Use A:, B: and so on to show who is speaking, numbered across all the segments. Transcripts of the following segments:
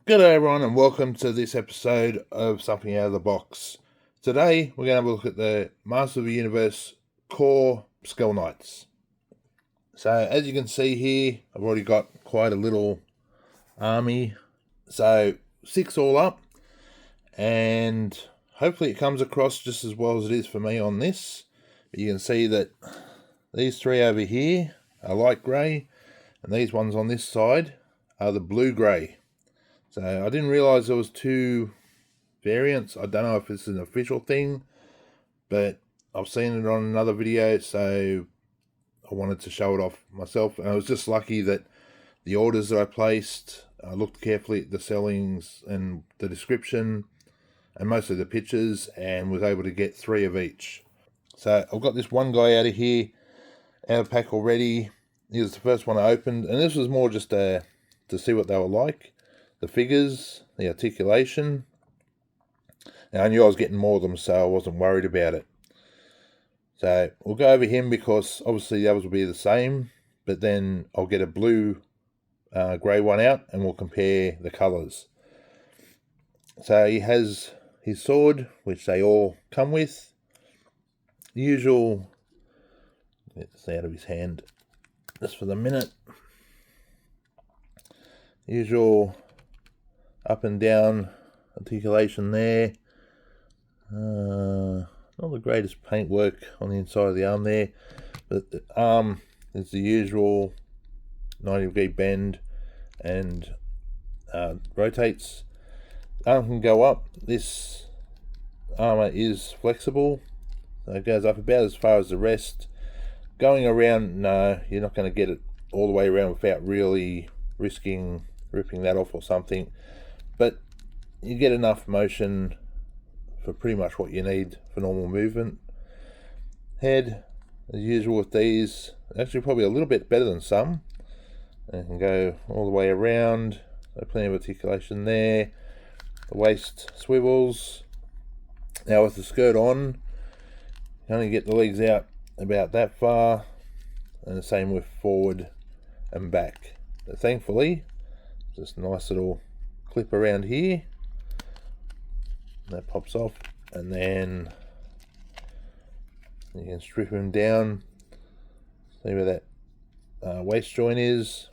A: G'day everyone and welcome to this episode of Something Out of the Box. Today we're going to have a look at the Master of the Universe core Skel-Knights. So as you can see here, I've already got quite a little army. So 6 all up, and hopefully it comes across just as well as it is for me on this. But you can see that these 3 over here are light grey, and these ones on this side are the blue-grey. So I didn't realise there was 2 variants. I don't know if it's an official thing, but I've seen it on another video, so I wanted to show it off myself. And I was just lucky that the orders that I placed, I looked carefully at the sellings and the description and mostly the pictures, and was able to get 3 of each. So I've got this one guy out of here, out of pack already. He was the first one I opened, and this was more just to see what they were like. The figures, the articulation. Now I knew I was getting more of them, so I wasn't worried about it. So we'll go over him because obviously the others will be the same, but then I'll get a blue grey one out and we'll compare the colours. So he has his sword, which they all come with. The usual, get this out of his hand just for the minute. Usual up and down articulation there. Not the greatest paintwork on the inside of the arm there, but the arm is the usual 90-degree bend and rotates. The arm can go up. This armor is flexible, so it goes up about as far as the rest. Going around, no, you're not going to get it all the way around without really risking ripping that off or something, but you get enough motion for pretty much what you need for normal movement. Head, as usual with these, actually probably a little bit better than some. And can go all the way around, so plenty of articulation there. The waist swivels. Now with the skirt on, you only get the legs out about that far, and the same with forward and back. But thankfully, just a nice little clip around here. That pops off, and then you can strip him down, see where that waist joint is,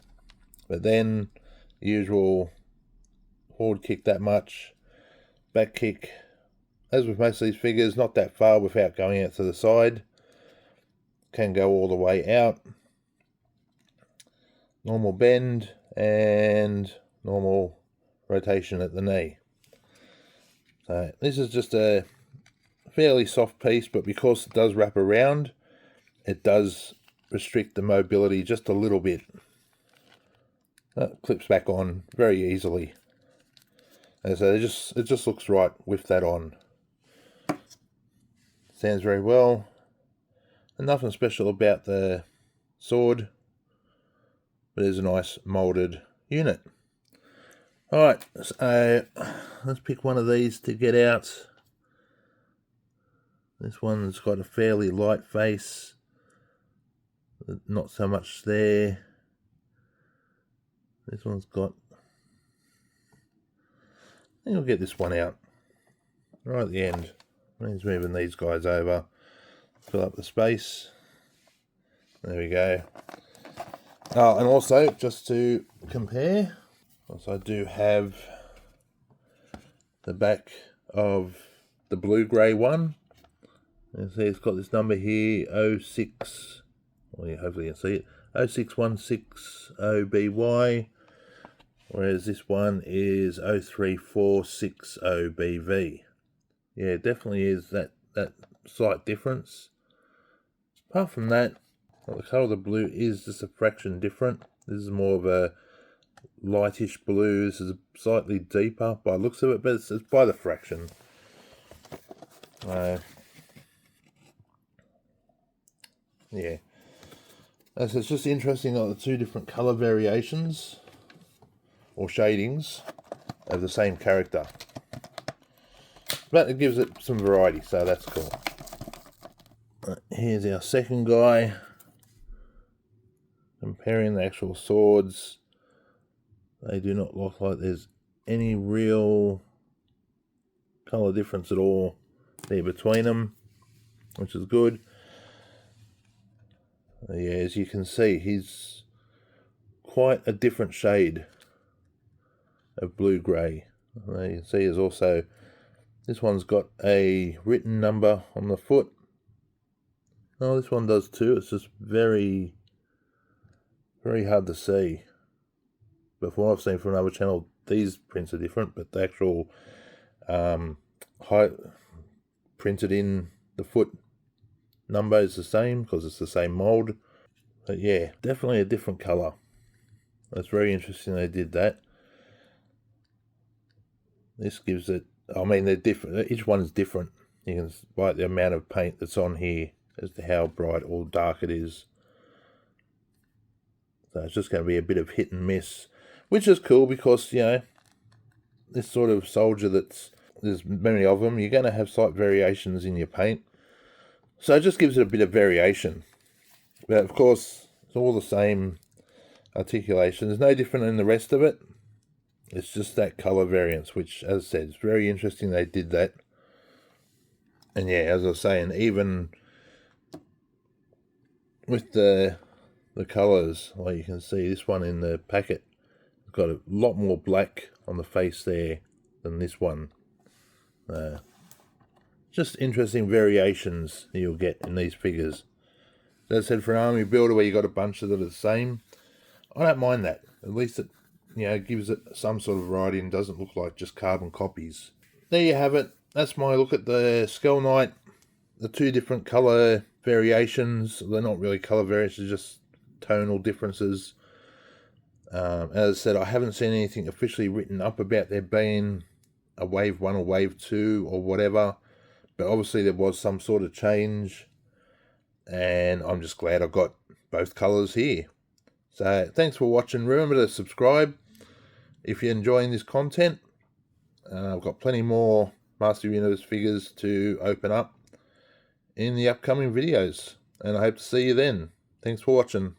A: but then the usual forward kick that much, back kick, as with most of these figures, not that far without going out to the side, can go all the way out, normal bend and normal rotation at the knee. So this is just a fairly soft piece, but because it does wrap around, it does restrict the mobility just a little bit. That clips back on very easily. And so it just looks right with that on. Stands very well. And nothing special about the sword, but it is a nice moulded unit. Alright, so let's pick one of these to get out. This one's got a fairly light face, not so much there. This one's got, I think I'll get this one out right at the end. He's moving these guys over, fill up the space. There we go. Oh, and also just to compare, also I do have the back of the blue-grey one. And see, it's got this number here, 06, well, yeah, hopefully you can see it, 06160BY, whereas this one is 03460BV. Yeah, definitely is that slight difference. Apart from that, well, the colour of the blue is just a fraction different. This is more of a lightish blue. This is slightly deeper by the looks of it, but it's by the fraction. Yeah, so it's just interesting that the 2 different colour variations or shadings of the same character, but it gives it some variety, so that's cool. Here's our second guy, comparing the actual swords. They do not look like there's any real colour difference at all there between them, which is good. Yeah, as you can see, he's quite a different shade of blue-grey. You can see there's also, this one's got a written number on the foot. Oh, this one does too. It's just very, very hard to see. But from what I've seen from another channel, these prints are different, but the actual height printed in the foot number is the same because it's the same mold. But yeah, definitely a different colour. That's very interesting they did that. This gives it, I mean, they're different. Each one is different. You can write the amount of paint that's on here as to how bright or dark it is. So it's just going to be a bit of hit and miss, which is cool because, you know, this sort of soldier there's many of them, you're going to have slight variations in your paint. So it just gives it a bit of variation. But of course, it's all the same articulation. There's no different in the rest of it. It's just that colour variance, which, as I said, it's very interesting they did that. And yeah, as I was saying, even with the colours, like you can see, this one in the packet has got a lot more black on the face there than this one. Just interesting variations you'll get in these figures. As I said, for an army builder where you got a bunch that are the same, I don't mind that. At least it, you know, gives it some sort of variety and doesn't look like just carbon copies. There you have it. That's my look at the Skel-Knight. The two different colour variations. They're not really colour variations, just tonal differences. As I said, I haven't seen anything officially written up about there being a wave 1 or wave 2 or whatever. But obviously there was some sort of change. And I'm just glad I got both colours here. So thanks for watching. Remember to subscribe if you're enjoying this content. I've got plenty more Master of the Universe figures to open up in the upcoming videos. And I hope to see you then. Thanks for watching.